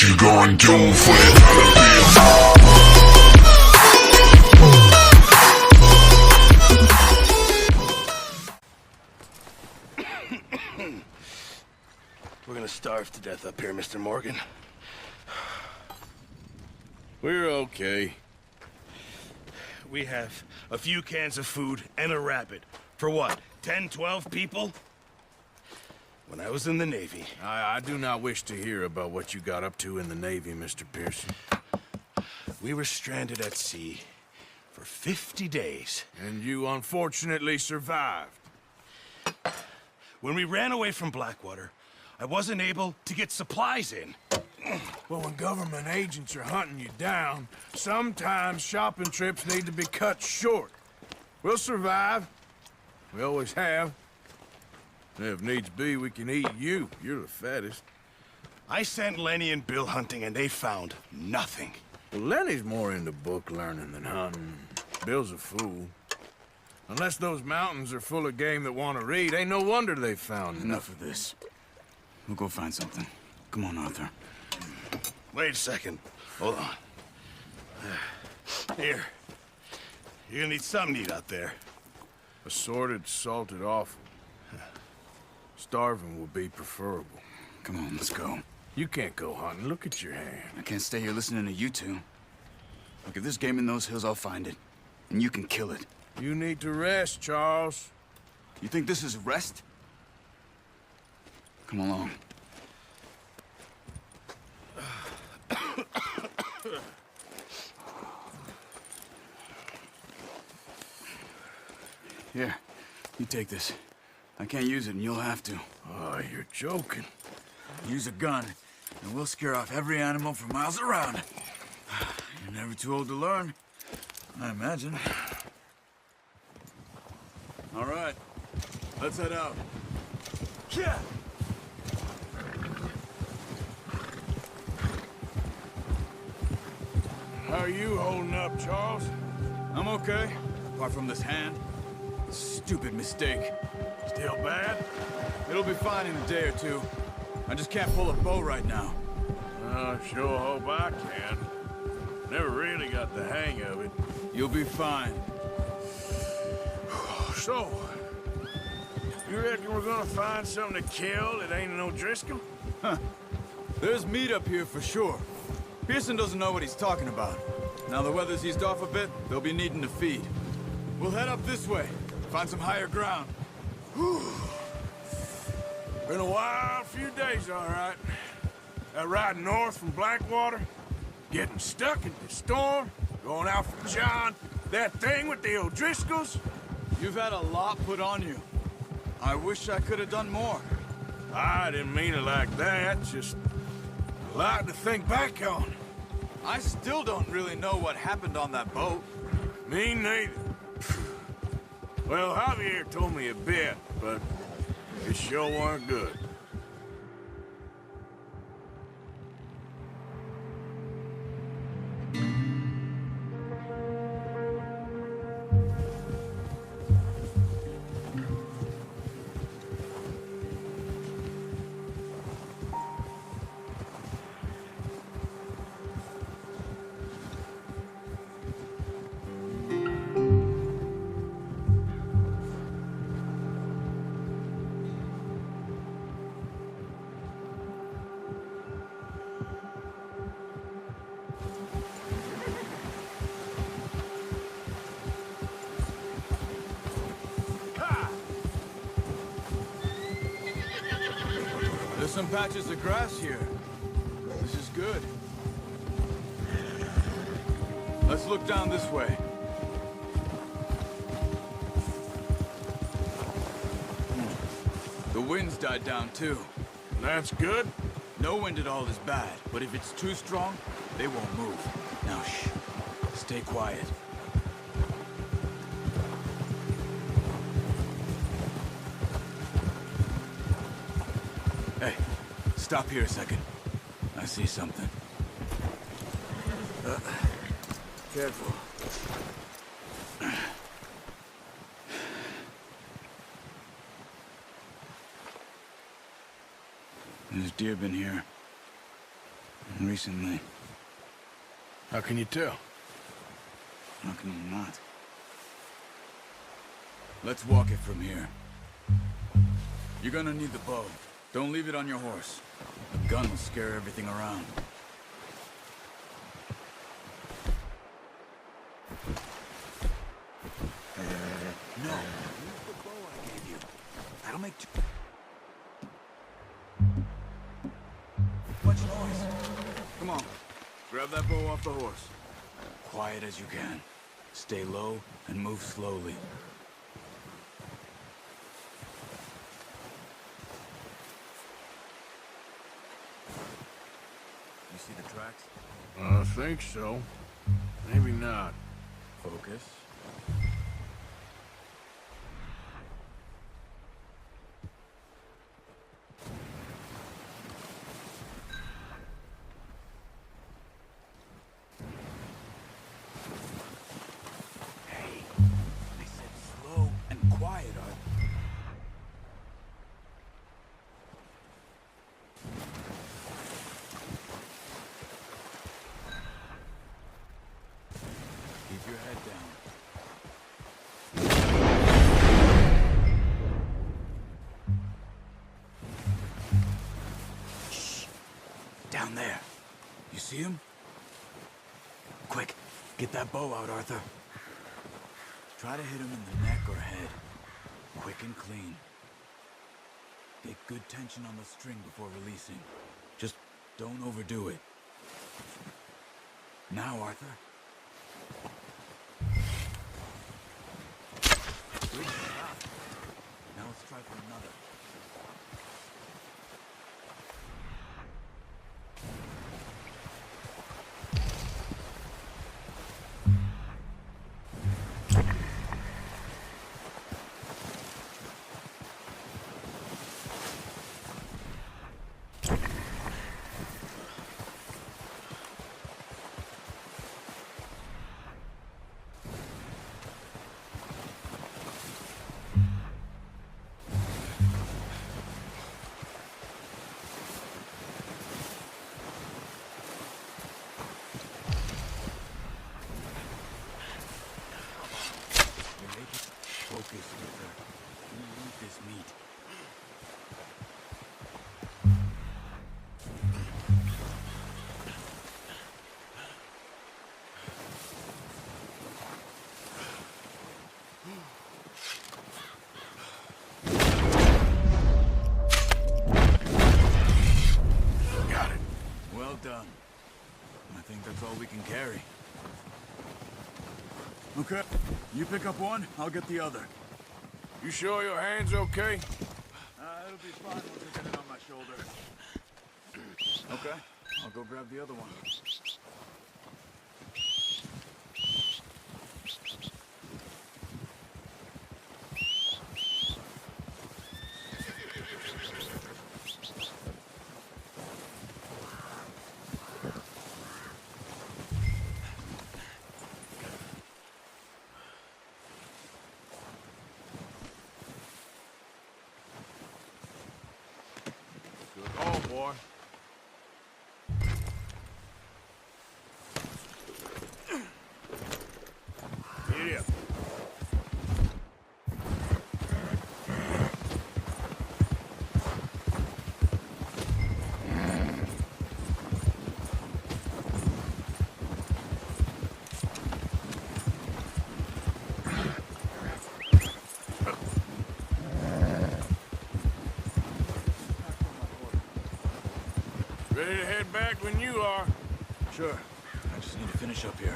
you gonna do for that dollar bill? We're gonna starve to death up here, Mr. Morgan. We're okay. We have a few cans of food and a rabbit. For what, 10, 12 people? When I was in the Navy... I do not wish to hear about what you got up to in the Navy, Mr. Pearson. We were stranded at sea for 50 days. And you unfortunately survived. When we ran away from Blackwater, I wasn't able to get supplies in. Well, when government agents are hunting you down, sometimes shopping trips need to be cut short. We'll survive. We always have. And if needs be, we can eat you. You're the fattest. I sent Lenny and Bill hunting, and they found nothing. Well, Lenny's more into book learning than hunting. Bill's a fool. Unless those mountains are full of game that want to read, ain't no wonder they found Enough of this. We'll go find something. Come on, Arthur. Wait a second. Hold on. Here. You're gonna need something to eat out there. Assorted, salted offal. Starving will be preferable. Come on, let's go. You can't go hunting. Look at your hand. I can't stay here listening to you two. Look, if there's game in those hills, I'll find it. And you can kill it. You need to rest, Charles. You think this is rest? Come along. Here, you take this. I can't use it, and you'll have to. Oh, you're joking. Use a gun, and we'll scare off every animal for miles around. You're never too old to learn, I imagine. All right, let's head out. Yeah. How are you holding up, Charles? I'm okay, apart from this hand. Stupid mistake. Still bad? It'll be fine in a day or two. I just can't pull a bow right now. I sure hope I can. Never really got the hang of it. You'll be fine. So, you reckon we're gonna find something to kill that ain't no Driscoll? Huh. There's meat up here for sure. Pearson doesn't know what he's talking about. Now the weather's eased off a bit, they'll be needing to feed. We'll head up this way, find some higher ground. Whew. Been a wild few days, all right. That ride north from Blackwater, getting stuck in the storm, going out for John, that thing with the O'Driscolls. You've had a lot put on you. I wish I could have done more. I didn't mean it like that, just a lot to think back on. I still don't really know what happened on that boat. Me neither. Well, Javier told me a bit, but it sure weren't good. There's some patches of grass here. This is good. Let's look down this way. The wind's died down too. That's good. No wind at all is bad, but if it's too strong, they won't move. Now shh. Stay quiet. Hey, stop here a second. I see something. Careful. There's deer been here. Recently. How can you tell? How can you not? Let's walk it from here. You're gonna need the bow. Don't leave it on your horse. The gun will scare everything around. No, use the bow I gave you. That'll make too much noise. Come on, grab that bow off the horse. Quiet as you can. Stay low and move slowly. You see the tracks? I think so. Maybe not. Focus. Hey, I said slow and quiet, Arthur. Keep your head down. Shh. Down there. You see him? Quick, get that bow out, Arthur. Try to hit him in the neck or head. Quick and clean. Get good tension on the string before releasing. Just don't overdo it. Now, Arthur. Good shot. Now let's try for another. Focus, Arthur. You need this meat. Got it. Well done. I think that's all we can carry. Okay, you pick up one, I'll get the other. You sure your hand's okay? It'll be fine once I get it on my shoulder. Okay, I'll go grab the other one. Good haul, boy. Get up. Ready to head back when you are. Sure, I just need to finish up here.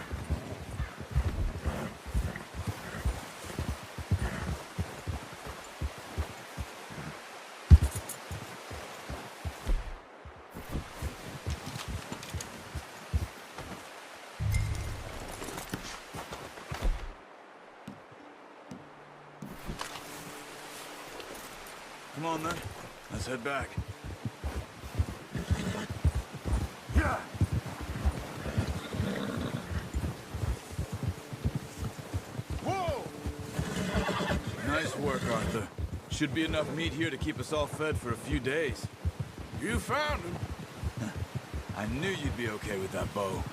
Come on then, let's head back. Yeah. Whoa! Nice work, Arthur. Should be enough meat here to keep us all fed for a few days. You found him. I knew you'd be okay with that bow.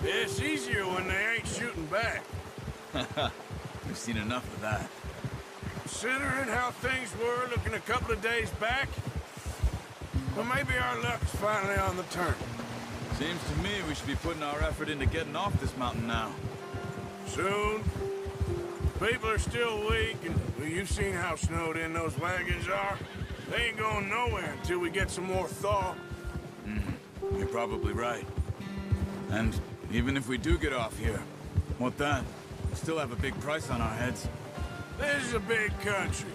It's easier when they ain't shooting back. We've seen enough of that. Considering how things were looking a couple of days back, well, maybe our luck's finally on the turn. Seems to me we should be putting our effort into getting off this mountain now. Soon. People are still weak, and well, you've seen how snowed in those wagons are. They ain't going nowhere until we get some more thaw. You're probably right. And even if we do get off here, what then? We still have a big price on our heads. This is a big country.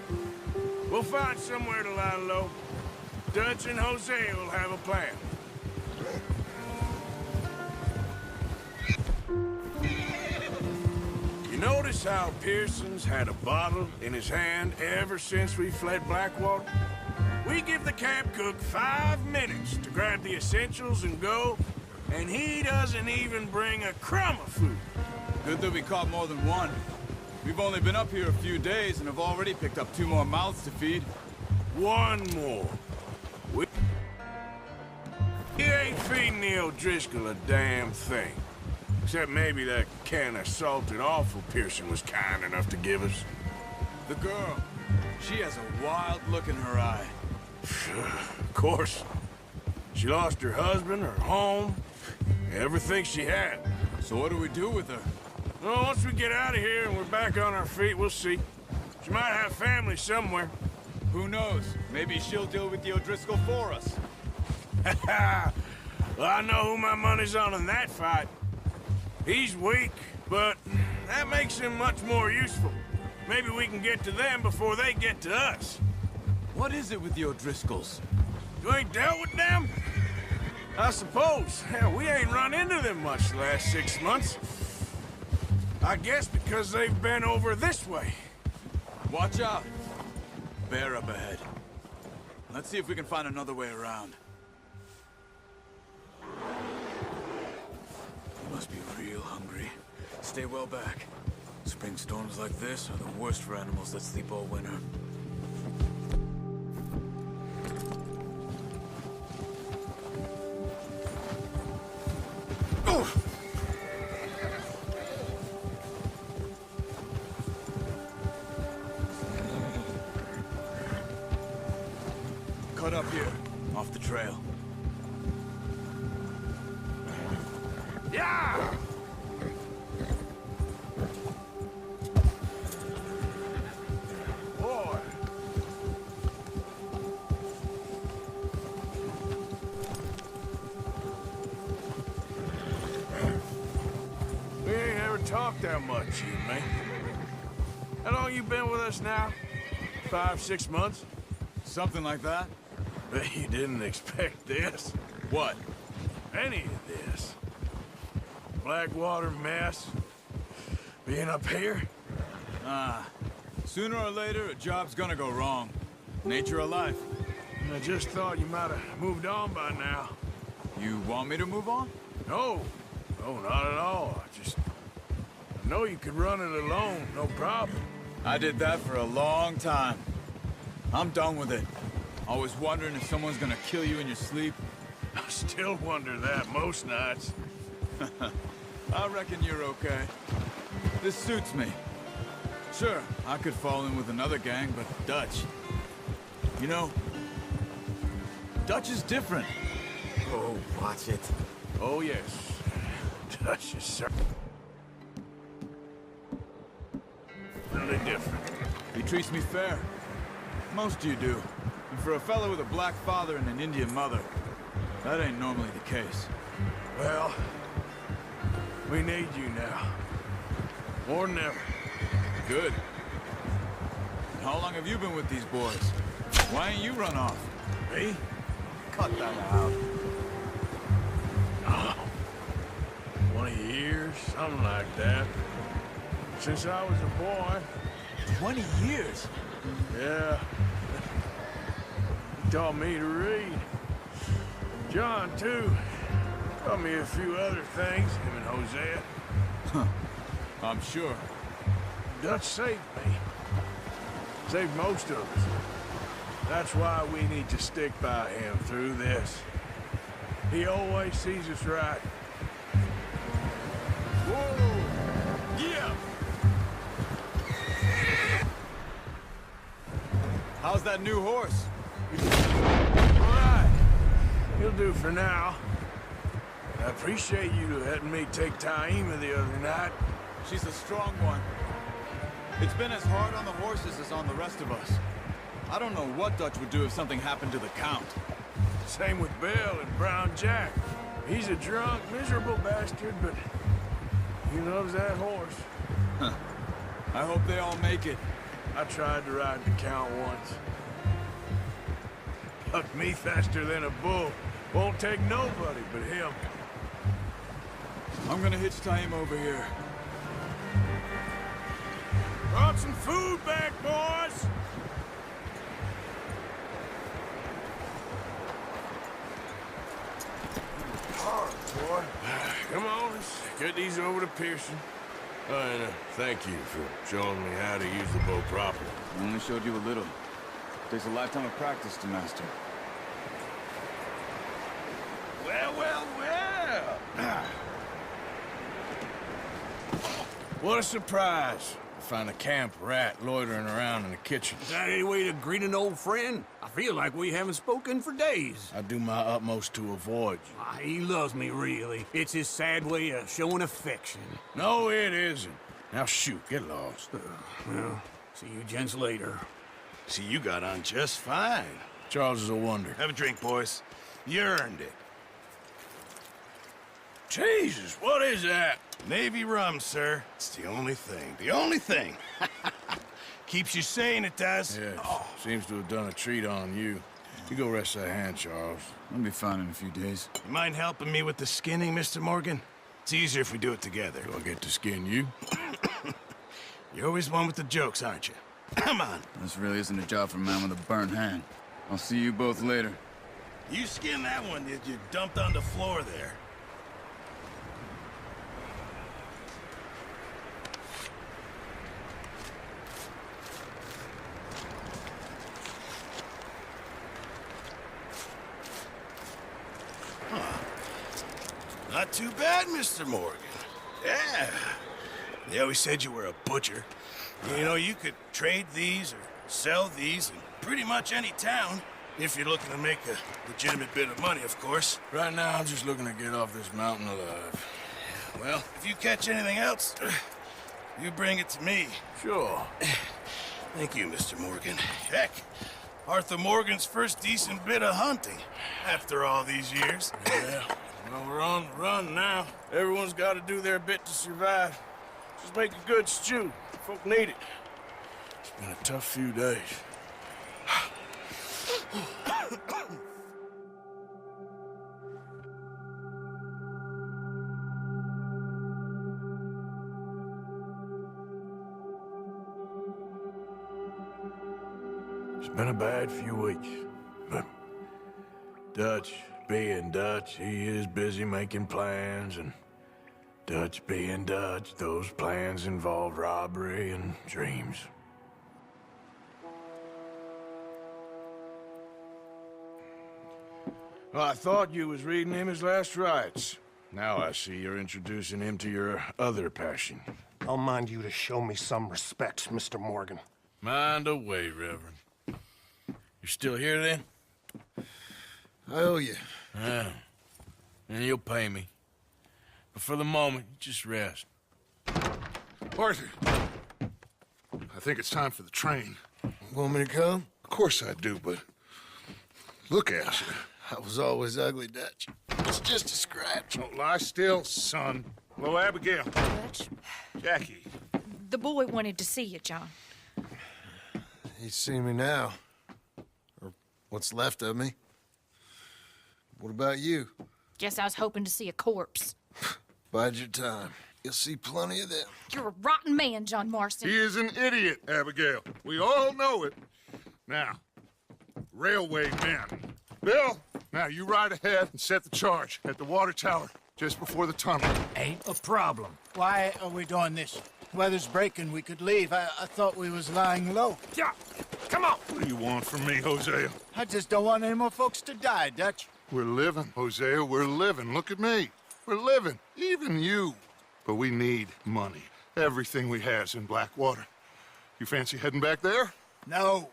We'll find somewhere to lie low. Dutch and Jose will have a plan. You notice how Pearson's had a bottle in his hand ever since we fled Blackwater? We give the camp cook 5 minutes to grab the essentials and go, and he doesn't even bring a crumb of food. Good that we caught more than one. We've only been up here a few days and have already picked up 2 more mouths to feed. One more. We ain't feeding the O'Driscoll a damn thing. Except maybe that can of salted offal Pearson was kind enough to give us. The girl, she has a wild look in her eye. Of course. She lost her husband, her home, everything she had. So what do we do with her? Well, once we get out of here and we're back on our feet, we'll see. She might have family somewhere. Who knows? Maybe she'll deal with the O'Driscoll for us. Well, I know who my money's on in that fight. He's weak, but that makes him much more useful. Maybe we can get to them before they get to us. What is it with the O'Driscolls? You ain't dealt with them? I suppose. Hell, we ain't run into them much the last 6 months. I guess because they've been over this way. Watch out. Bear up ahead. Let's see if we can find another way around. You must be real hungry. Stay well back. Spring storms like this are the worst for animals that sleep all winter. Cut up here, off the trail. Yeah! Boy. We ain't ever talked that much, you and me. How long you been with us now? 5, 6 months? Something like that? Bet you didn't expect this. What? Any of this. Blackwater mess. Being up here? Sooner or later, a job's gonna go wrong. Nature of life. I just thought you might have moved on by now. You want me to move on? No. No, not at all. I know you could run it alone, no problem. I did that for a long time. I'm done with it. Always wondering if someone's gonna kill you in your sleep. I still wonder that most nights. I reckon you're okay. This suits me. Sure, I could fall in with another gang, but Dutch... You know, Dutch is different. Oh, watch it. Oh, yes. Dutch is certainly different. He treats me fair. Most of you do. And for a fellow with a black father and an Indian mother, that ain't normally the case. Well, we need you now. More than ever. Good. And how long have you been with these boys? Why ain't you run off? Me? Cut that out. Oh, 20 years, something like that. Since I was a boy. 20 years? Yeah. He taught me to read. John, too. Taught me a few other things, him and Hosea. I'm sure. Dutch saved me. Saved most of us. That's why we need to stick by him through this. He always sees us right. Whoa! Yeah! How's that new horse? All right. He'll do for now. I appreciate you letting me take Taima the other night. She's a strong one. It's been as hard on the horses as on the rest of us. I don't know what Dutch would do if something happened to the Count. Same with Bill and Brown Jack. He's a drunk, miserable bastard, but he loves that horse. Huh. I hope they all make it. I tried to ride the Count once. Bucked me faster than a bull. Won't take nobody but him. I'm gonna hitch Taima over here. Brought some food back, boys! Hard, boy. Come on, let's get these over to Pearson. And thank you for showing me how to use the bow properly. I only showed you a little. Takes a lifetime of practice to master. Well, well, well. What a surprise. Find a camp rat loitering around in the kitchen. Is that any way to greet an old friend? I feel like we haven't spoken for days. I do my utmost to avoid you. He loves me, really. It's his sad way of showing affection. No, it isn't. Now shoot, get lost. Well, see you gents later. See, you got on just fine. Charles is a wonder. Have a drink, boys. You earned it. Jesus, what is that? Navy rum, sir. It's the only thing. The only thing. Keeps you sane, it does. Yes, seems to have done a treat on you. You go rest that hand, Charles. I'll be fine in a few days. You mind helping me with the skinning, Mr. Morgan? It's easier if we do it together. Do I get to skin you? You're always one with the jokes, aren't you? Come on. This really isn't a job for a man with a burnt hand. I'll see you both later. You skin that one that you dumped on the floor there. Not too bad, Mr. Morgan. Yeah. They always said you were a butcher. You know, you could trade these or sell these in pretty much any town, if you're looking to make a legitimate bit of money, of course. Right now, I'm just looking to get off this mountain alive. Well, if you catch anything else, you bring it to me. Sure. Thank you, Mr. Morgan. Heck, Arthur Morgan's first decent bit of hunting after all these years. Yeah. Well, we're on the run now. Everyone's got to do their bit to survive. Just make a good stew. Folk need it. It's been a tough few days. It's been a bad few weeks, but Dutch being Dutch, he is busy making plans, and Dutch being Dutch, those plans involve robbery and dreams. Well, I thought you was reading him his last rites. Now I see you're introducing him to your other passion. I'll mind you to show me some respect, Mr. Morgan. Mind away, Reverend. You're still here, then? I owe you. Yeah. And you'll pay me. But for the moment, just rest. Arthur, I think it's time for the train. Want me to come? Of course I do, but look at you. I was always ugly, Dutch. It's just a scratch. Don't lie still, son. Hello, Abigail. Dutch, Jackie. the boy wanted to see you, John. He's seen me now. Or what's left of me. What about you? Guess I was hoping to see a corpse. Bide your time. You'll see plenty of them. You're a rotten man, John Marston. He is an idiot, Abigail. We all know it. Now, railway men. Bill, now you ride ahead and set the charge at the water tower just before the tunnel. Ain't a problem. Why are we doing this? Weather's breaking. We could leave. I thought we was lying low. Yeah, come on. What do you want from me, Hosea? I just don't want any more folks to die, Dutch. We're living, Hosea, we're living. Look at me. We're living, even you. But we need money. Everything we has in Blackwater. You fancy heading back there? No.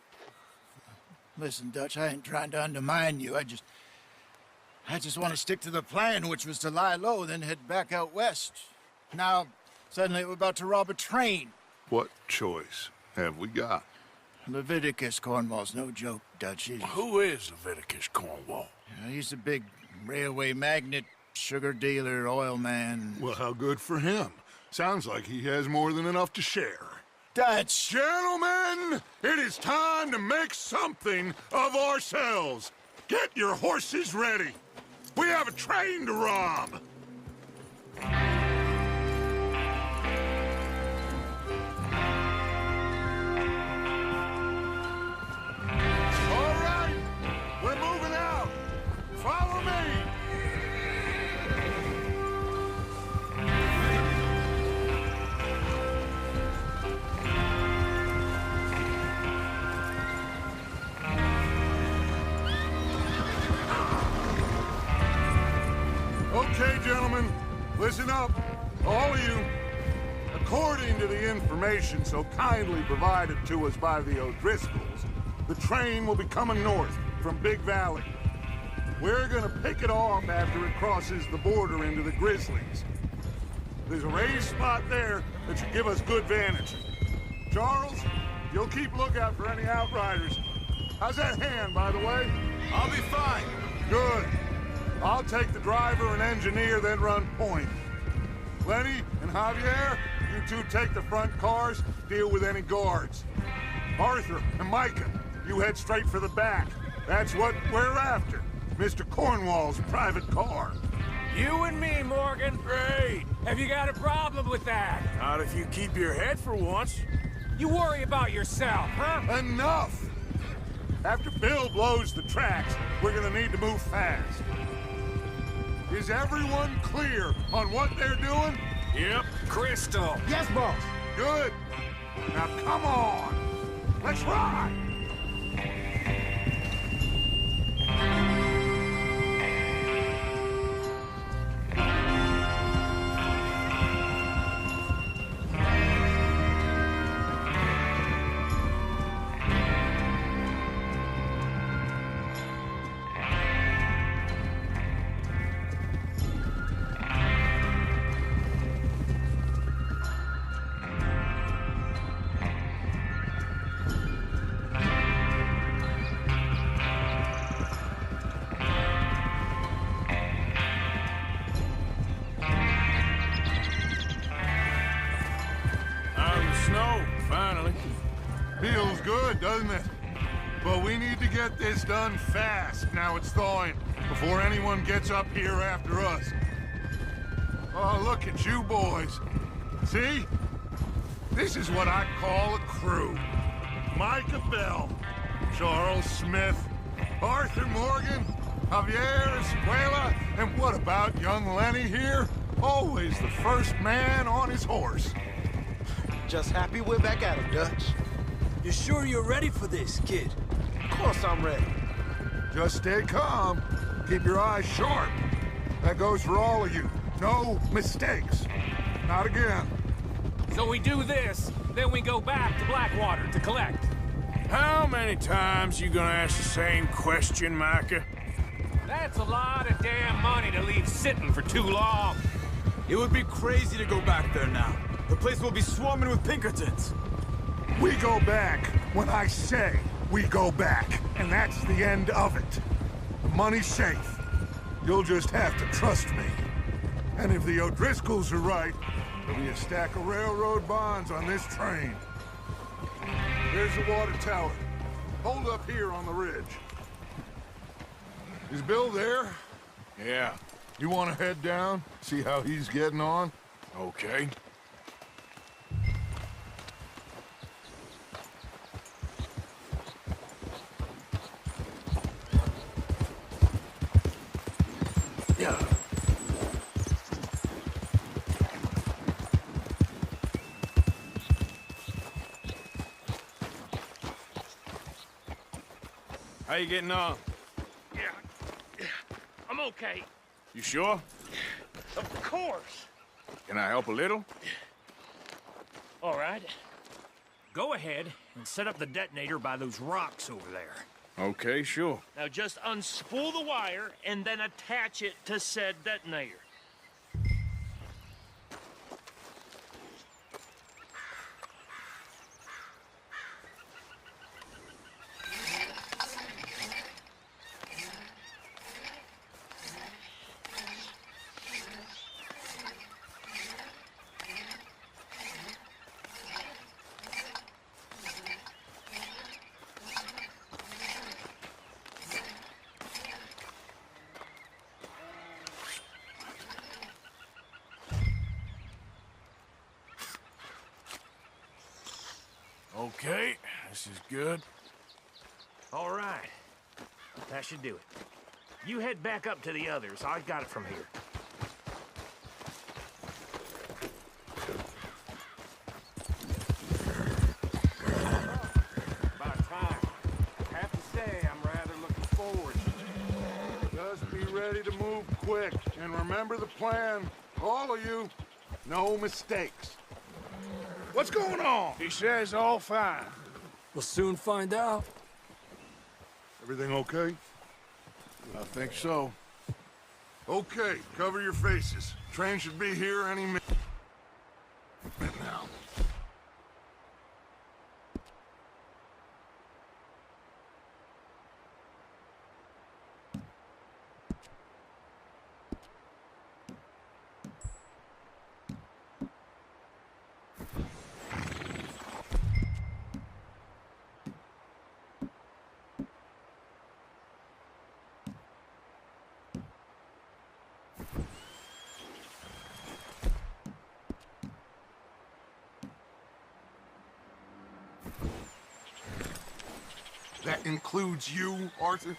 Listen, Dutch, I ain't trying to undermine you. I just want to stick to the plan, which was to lie low, then head back out west. Now, suddenly we're about to rob a train. What choice have we got? Leviticus Cornwall's no joke, Dutch. Who is Leviticus Cornwall? He's a big railway magnate, sugar dealer, oil man. Well, how good for him. Sounds like he has more than enough to share. Dutch! Gentlemen, it is time to make something of ourselves. Get your horses ready. We have a train to rob. All right, we're moving out. Follow me. Okay, gentlemen, listen up, all of you. According to the information so kindly provided to us by the O'Driscolls, the train will be coming north from Big Valley. We're gonna pick it off after it crosses the border into the Grizzlies. There's a raised spot there that should give us good vantage. Charles, you'll keep lookout for any outriders. How's that hand, by the way? I'll be fine. Good. I'll take the driver and engineer, then run point. Lenny and Javier, you two take the front cars, deal with any guards. Arthur and Micah, you head straight for the back. That's what we're after. Mr. Cornwall's private car. You and me, Morgan. Great. Have you got a problem with that? Not if you keep your head for once. You worry about yourself, huh? Enough! After Bill blows the tracks, we're gonna need to move fast. Is everyone clear on what they're doing? Yep. Crystal. Yes, boss. Good. Now come on. Let's ride. Feels good, doesn't it? But we need to get this done fast, now it's thawing, before anyone gets up here after us. Oh, look at you boys. See? This is what I call a crew. Micah Bell, Charles Smith, Arthur Morgan, Javier Escuela, and what about young Lenny here? Always the first man on his horse. Just happy we're back at it, Dutch. You sure you're ready for this, kid? Of course I'm ready. Just stay calm. Keep your eyes sharp. That goes for all of you. No mistakes. Not again. So we do this, then we go back to Blackwater to collect. How many times you gonna ask the same question, Micah? That's a lot of damn money to leave sitting for too long. It would be crazy to go back there now. The place will be swarming with Pinkertons. We go back when I say we go back, and that's the end of it. The money's safe. You'll just have to trust me. And if the O'Driscolls are right, there'll be a stack of railroad bonds on this train. There's the water tower. Hold up here on the ridge. Is Bill there? Yeah. You want to head down, see how he's getting on? Okay. Yeah. How you getting on? okay. You sure? Of course. Can I help a little? All right. Go ahead and set up the detonator by those rocks over there. Okay, sure. Now just unspool the wire and then attach it to said detonator. Okay, this is good. All right. That should do it. You head back up to the others. I got it from here. About time. I have to say, I'm rather looking forward. Just be ready to move quick, and remember the plan. All of you, no mistakes. What's going on? He says all fine. We'll soon find out. Everything okay? I think so. Okay, cover your faces. Train should be here any minute now. That includes you, Arthur?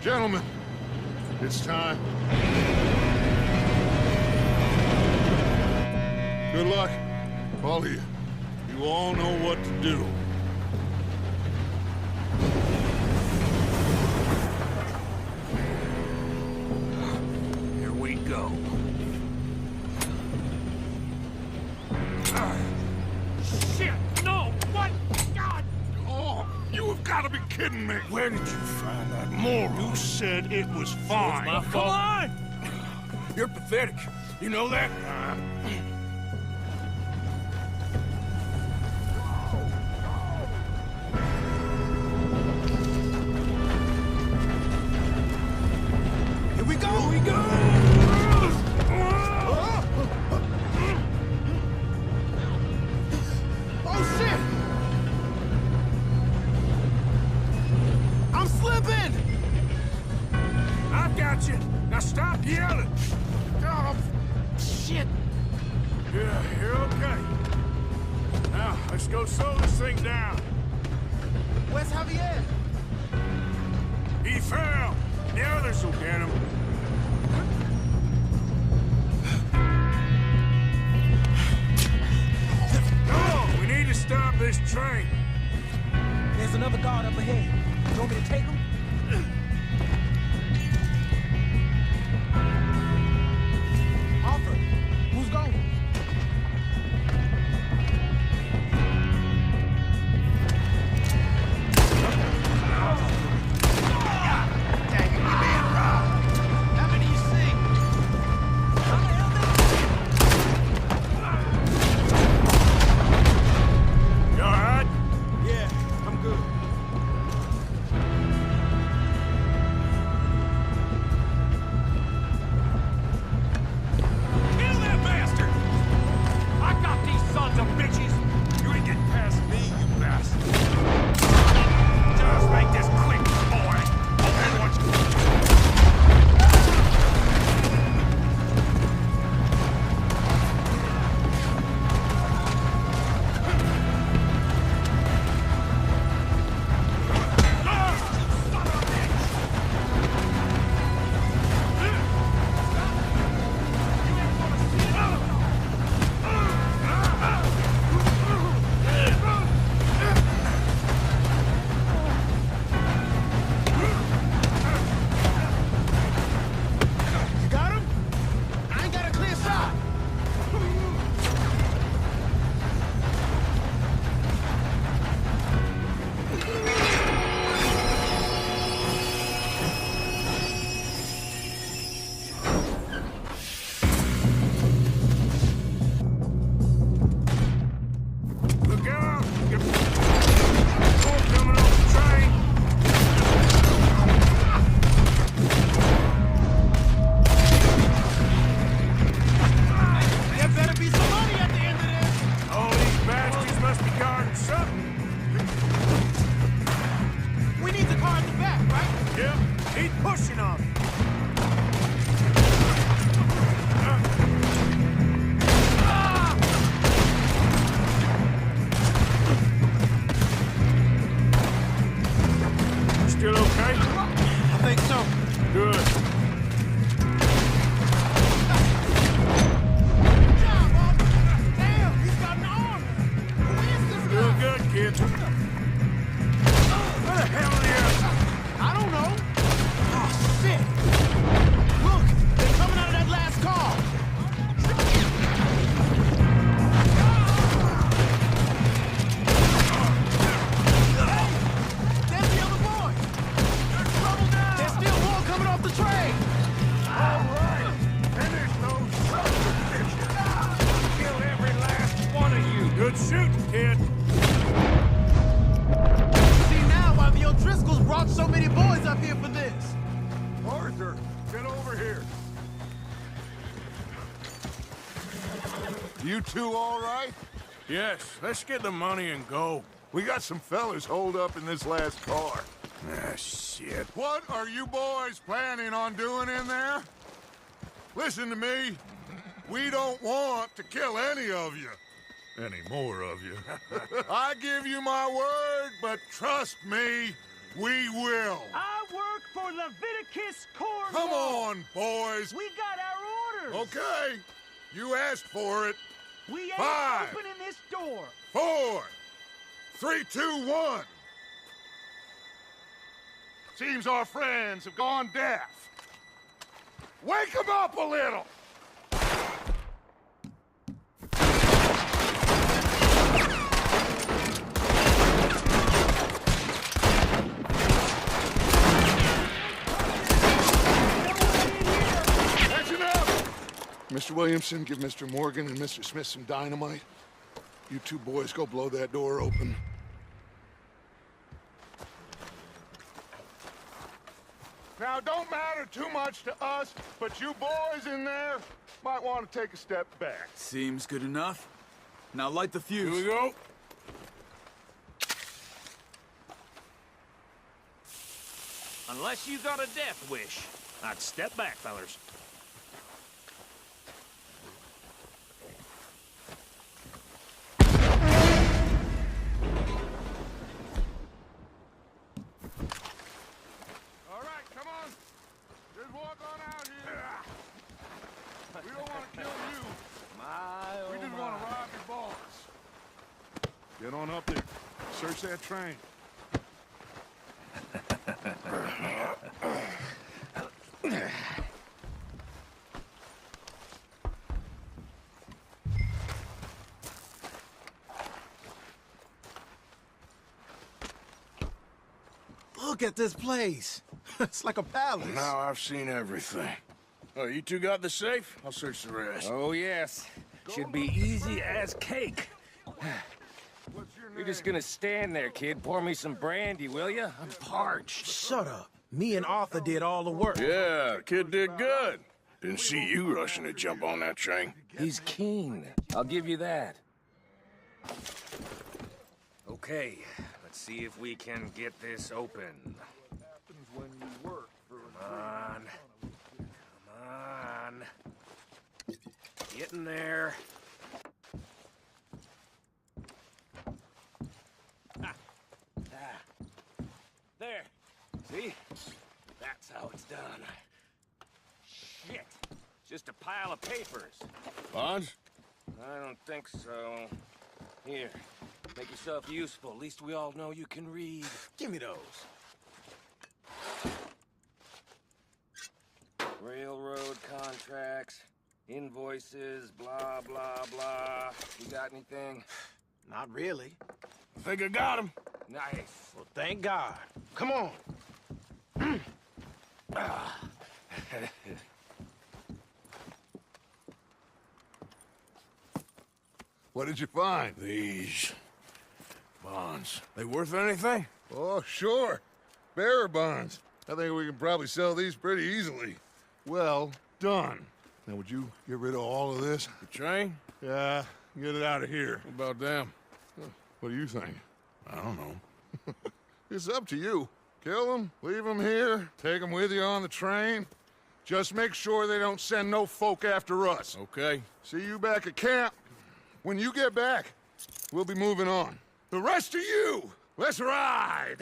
Gentlemen, it's time. Good luck, all of you. You all know what to do. Here we go. Shit! No! What? God! Oh, you have got to be kidding me. Where did you find that moron? You said it was fine. My fault. Come on! You're pathetic. You know that? Here we go! Here we go! Oh, shit! I'm slipping! I've got you. Now stop yelling. Oh, shit! Yeah, you're okay. Now, let's go slow this thing down. Where's Javier? He fell. The others will get him. Come on, we need to stop this train. There's another guard up ahead. You want me to take him? Arthur, who's going? Dang it, we being robbed. How many you see? You all right? Yeah, I'm good. You two all right? Yes, let's get the money and go. We got some fellas holed up in this last car. Ah, shit. What are you boys planning on doing in there? Listen to me. We don't want to kill any of you. Any more of you. I give you my word, but trust me, we will. I work for Leviticus Corps. Come on, boys. We got our orders. Okay. You asked for it. We ain't 5, opening this door. 4, 3, 2, 1. Seems our friends have gone deaf. Wake them up a little. Action up! Mr. Williamson, give Mr. Morgan and Mr. Smith some dynamite. You two boys go blow that door open. Now, don't matter too much to us, but you boys in there might want to take a step back. Seems good enough. Now light the fuse. Here we go. Unless you got a death wish, I'd step back, fellers. All right, come on. Just walk on out here. We don't want to kill you. We just want to rob your boss. Get on up there. Search that train. Look at this place. It's like a palace. Now I've seen everything. Oh, you two got the safe? I'll search the rest. Oh, yes. Should be easy as cake. What's your You're name? just gonna stand there, kid. Pour me some brandy, will you? I'm parched. Shut up. Me and Arthur did all the work. Yeah, the kid did good. Didn't see you rushing to jump on that train. He's keen. I'll give you that. Okay, let's see if we can get this open. Happens when you work for Come on. Come on. Getting there. There. See? That's how it's done. Shit. Just a pile of papers. Bonds? I don't think so. Here. Make yourself useful. At least we all know you can read. Give me those. Railroad contracts, invoices, blah, blah, blah. You got anything? Not really. I think I got him. Nice. Well, thank God. Come on. What did you find? These bonds. They worth anything? Oh, sure. Bearer bonds. I think we can probably sell these pretty easily. Well done. Now, would you get rid of all of this? The train? Yeah, get it out of here. What about them? What do you think? I don't know. It's up to you. Kill them, leave them here, take them with you on the train. Just make sure they don't send no folk after us. Okay. See you back at camp. When you get back, we'll be moving on. The rest of you, let's ride!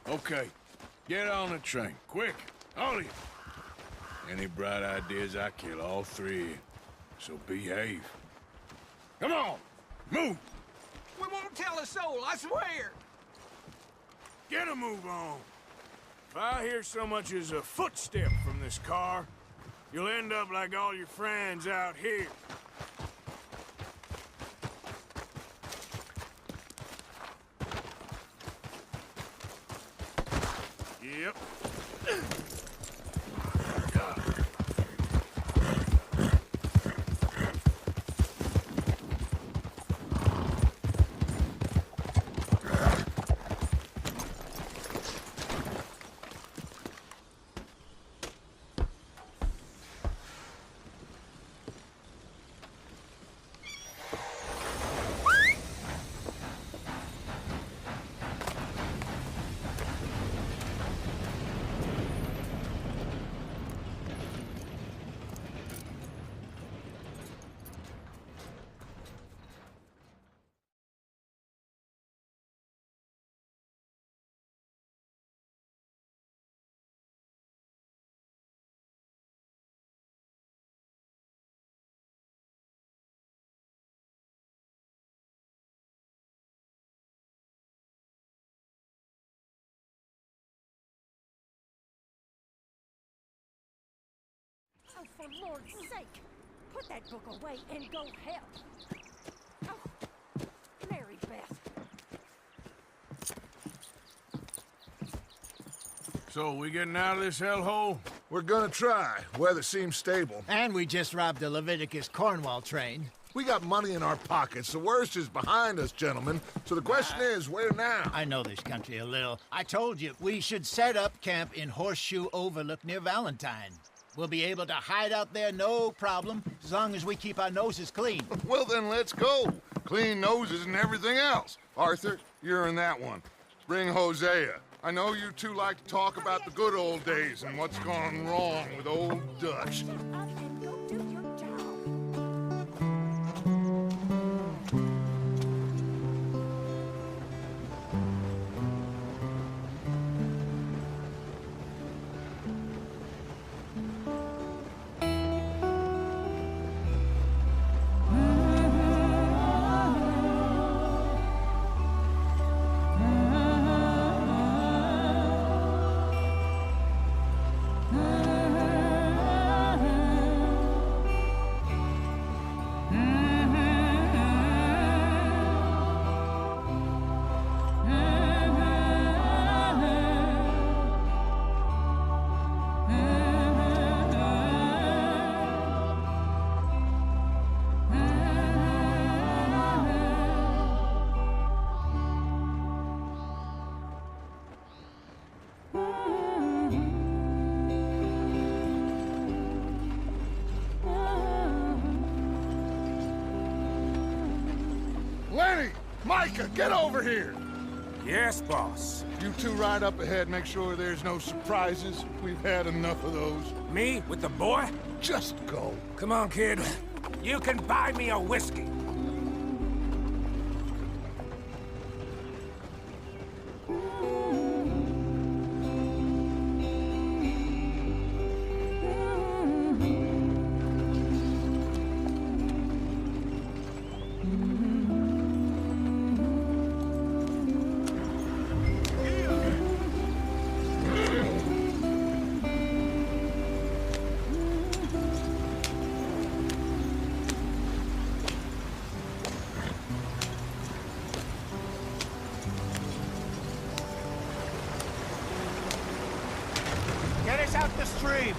Okay. Get on the train. Quick. All of you. Any bright ideas, I kill all three of you. So behave. Come on. Move. We won't tell a soul, I swear. Get a move on. If I hear so much as a footstep from this car, you'll end up like all your friends out here. Yep. for Lord's sake, put that book away and go help. Oh, Mary Beth. So, we getting out of this hellhole? We're gonna try. Weather seems stable. And we just robbed a Leviticus Cornwall train. We got money in our pockets. The worst is behind us, gentlemen. So the question is, where now? I know this country a little. I told you, we should set up camp in Horseshoe Overlook near Valentine. We'll be able to hide out there, no problem, as long as we keep our noses clean. Well, then let's go. Clean noses and everything else. Arthur, you're in that one. Bring Hosea. I know you two like to talk about the good old days and what's gone wrong with old Dutch. Lenny! Micah, get over here! Yes, boss. You two ride up ahead, make sure there's no surprises. We've had enough of those. Me with the boy? Just go. Come on, kid. You can buy me a whiskey. Get us out the stream.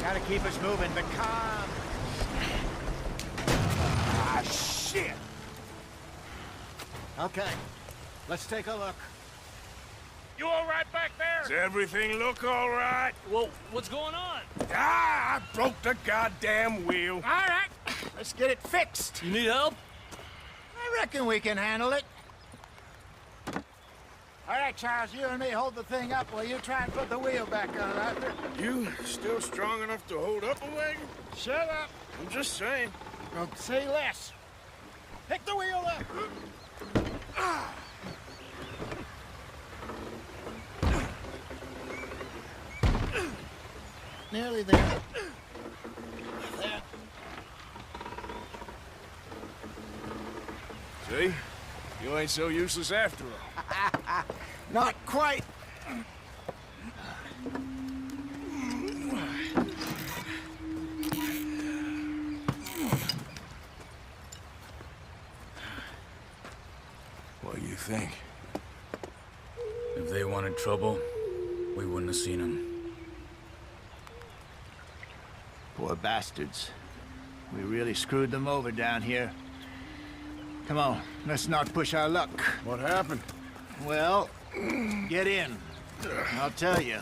Gotta keep us moving, but calm. Ah, shit! Okay, let's take a look. You all right back there? Does everything look all right? Well, what's going on? Ah, I broke the goddamn wheel. All right, let's get it fixed. You need help? I reckon we can handle it. All right, Charles, you and me hold the thing up while you try and put the wheel back on, Arthur. You still strong enough to hold up a wagon? Shut up. I'm just saying. Don't say less. Pick the wheel up. Nearly there. There. See? You ain't so useless after all. Not quite. What do you think? If they wanted trouble, we wouldn't have seen them. Poor bastards. We really screwed them over down here. Come on, let's not push our luck. What happened? Well, get in. I'll tell you.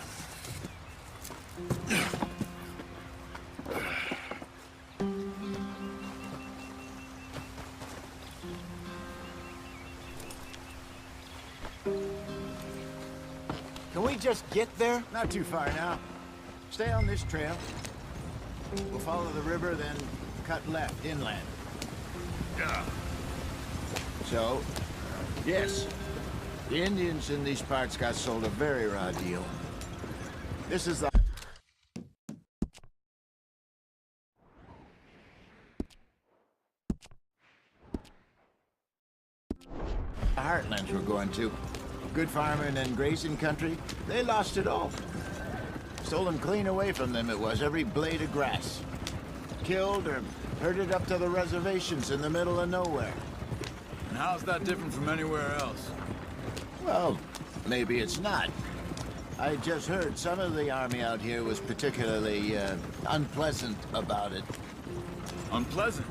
Can we just get there? Not too far now. Stay on this trail. We'll follow the river, then cut left inland. Yeah. So, yes, the Indians in these parts got sold a very raw deal. This is the heartlands we're going to. Good farming and grazing country, they lost it all. Stole them clean away from them, it was, every blade of grass. Killed or herded up to the reservations in the middle of nowhere. And how's that different from anywhere else? Well, maybe it's not. I just heard some of the army out here was particularly, unpleasant about it. Unpleasant?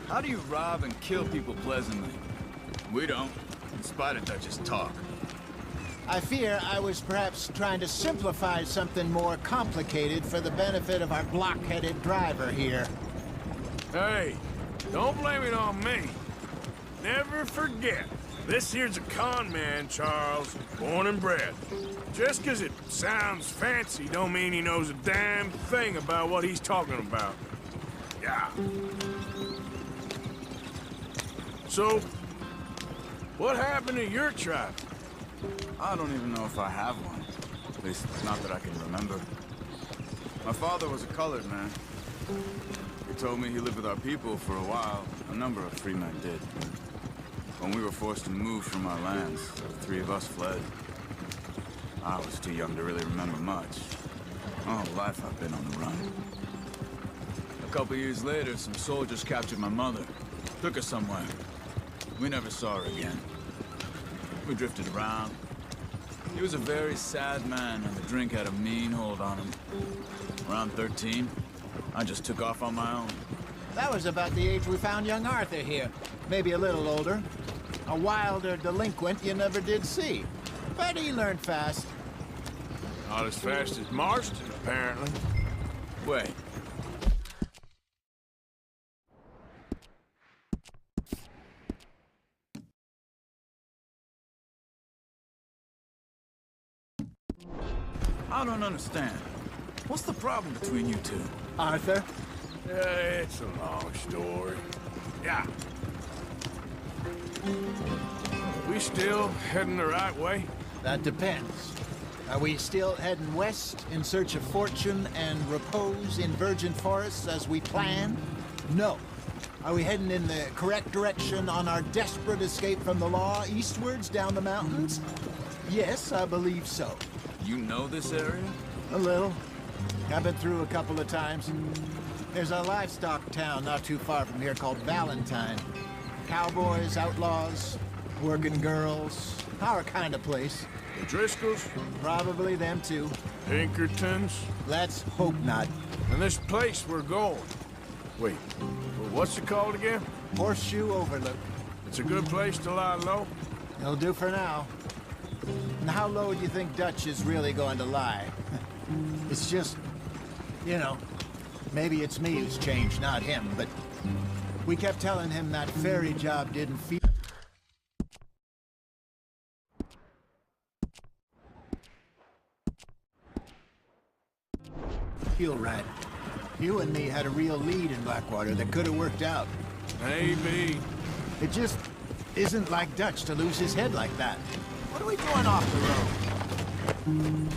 How do you rob and kill people pleasantly? We don't, in spite of Dutch's talk. I fear I was perhaps trying to simplify something more complicated for the benefit of our block-headed driver here. Hey, don't blame it on me. Never forget, this here's a con man, Charles, born and bred. Just 'cause it sounds fancy don't mean he knows a damn thing about what he's talking about. Yeah. So, what happened to your tribe? I don't even know if I have one. At least, not that I can remember. My father was a colored man. He told me he lived with our people for a while. A number of free men did. When we were forced to move from our lands, the three of us fled. I was too young to really remember much. My whole life I've been on the run. A couple years later, some soldiers captured my mother. Took her somewhere. We never saw her again. We drifted around. He was a very sad man, and the drink had a mean hold on him. Around 13, I just took off on my own. That was about the age we found young Arthur here. Maybe a little older. A wilder delinquent you never did see. But he learned fast. Not as fast as Marston, apparently. Wait. I don't understand. What's the problem between you two? Arthur? It's a long story. Yeah. We still heading the right way? That depends. Are we still heading west in search of fortune and repose in virgin forests as we planned? No. Are we heading in the correct direction on our desperate escape from the law eastwards down the mountains? Yes, I believe so. You know this area? A little. I've been through a couple of times. There's a livestock town not too far from here called Valentine. Cowboys, outlaws, working girls, our kind of place. The Driscolls? Probably them too. Pinkertons? Let's hope not. And this place we're going. Wait, what's it called again? Horseshoe Overlook. It's a good place to lie low? It'll do for now. And how low do you think Dutch is really going to lie? It's just, you know, maybe it's me who's changed, not him, but we kept telling him that ferry job didn't feel right. You and me had a real lead in Blackwater that could have worked out. Maybe. It just isn't like Dutch to lose his head like that. What are we doing off the road?